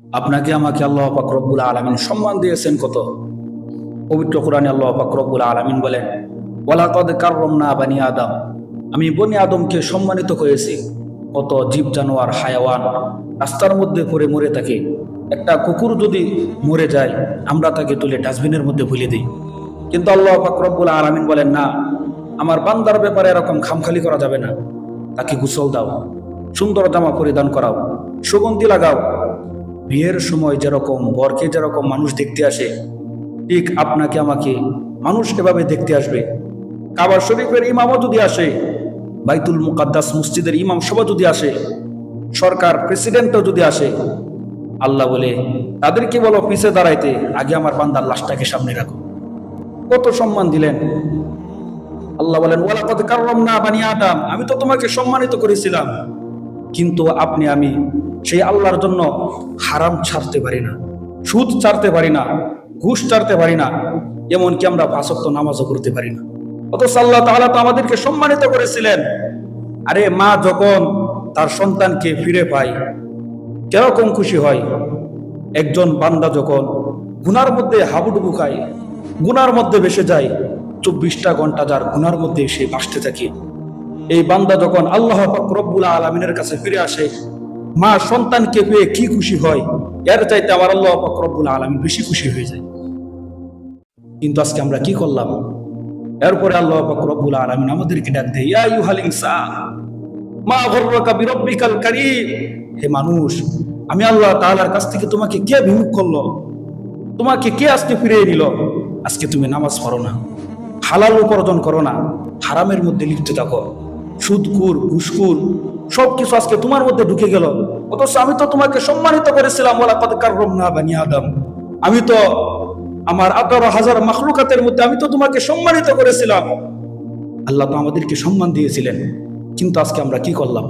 আপনাকে আমাকে আল্লাহ পাক রব্বুল আলামিন সম্মান দিয়েছেন কত। পবিত্র কোরআনে আল্লাহ পাক রব্বুল আলামিন বলেন, ওয়ালাকাদ কাররামনা বানি আদম, আমি বনি আদমকে সম্মানিত করেছি। কত জীব জানোয়ার হায়াওয়ান রাস্তার মধ্যে পড়ে মরে থাকে। একটা কুকুর যদি মরে যায় আমরা তাকে তুলে ডাস্টবিনের মধ্যে ফেলে দিই, কিন্তু আল্লাহ পাক রব্বুল আলামিন বলেন না, আমার বান্দার ব্যাপারে এরকম খামখালি করা যাবে না। তাকে গোসল দাও, সুন্দর জামা পরিধান করাও, সুগন্ধি লাগাও। বিয়ের সময় যেরকম বরকে যেরকম মানুষ দেখতে আসে, ঠিক আপনাকে আমাকে মানুষ এভাবে দেখতে আসবে। কাবা শরীফের ইমামও যদি আসে, বাইতুল মুকাদ্দাস মসজিদের ইমাম সভা যদি আসে, সরকার প্রেসিডেন্টও যদি আসে, আল্লাহ বলে তাদেরকে বলো পিছে দাঁড়াইতে, আগে আমার বান্দার লাশটাকে সামনে রাখো। কত সম্মান দিলেন। আল্লাহ বলেন, ওয়ালাকাদ কাররামনা বানি আদম, আমি তো তোমাকে সম্মানিত করেছিলাম, কিন্তু আমি সেই আল্লাহর জন্য হারাম ছাড়তে পারি না, সুদ ছাড়তে পারি না, ঘুষ ছাড়তে পারি না, এমনকি আমরা ৫ ওয়াক্ত নামাজও করতে পারি না। অথচ আল্লাহ তাআলা তো আমাদেরকে সম্মানিত করেছিলেন। আরে মা যখন তার সন্তানকে ফিরে পায় কিরকম খুশি হয়। একজন বান্দা যখন গুনার মধ্যে হাবুডুবু খায়, গুনার মধ্যে ভেসে যায়, ২৪টা ঘন্টা যার গুনার মধ্যে সে ভাসতে থাকে, এই বান্দা যখন আল্লাহ পাক রব্বুল আলামিনের কাছে ফিরে আসে, মা সন্তানকে পেয়ে কি খুশি হয়, এর চাইতে আমার আল্লাহ পাক রব্বুল আলামিন বেশি খুশি হয়ে যায়। কিন্তু আজকে আমরা কি করলাম? এরপরে আল্লাহ পাক রব্বুল আলামিন আমাদেরকে ডাক দেয়, ইয়া আইয়ুহাল ইনসান মা গররাকা বিরব্বিকাল কারীম, হে মানুষ, আমি আল্লাহ তাআলার কাছ থেকে তোমাকে কে বিমুখ করলো? তোমাকে কে আজকে ফিরিয়ে নিল? আজকে তুমি নামাজ পড়ো না, হালাল উপার্জন করো না, হারামের মধ্যে লিপ্ত থাকো, সুদখোর ঘুষখোর সবকিছু আজকে তোমার মধ্যে ঢুকে গেল। অথচ আমি তো তোমাকে সম্মানিত করেছিলাম, ওয়ালাকাদ কাররামনা বানি আদম, আমি তো আমার ১৮,০০০ মাখলুকাতের মধ্যে আমি তো তোমাকে সম্মানিত করেছিলাম। আল্লাহ তো আমাদেরকে সম্মান দিয়েছিলেন, কিন্তু আজকে আমরা কি করলাম?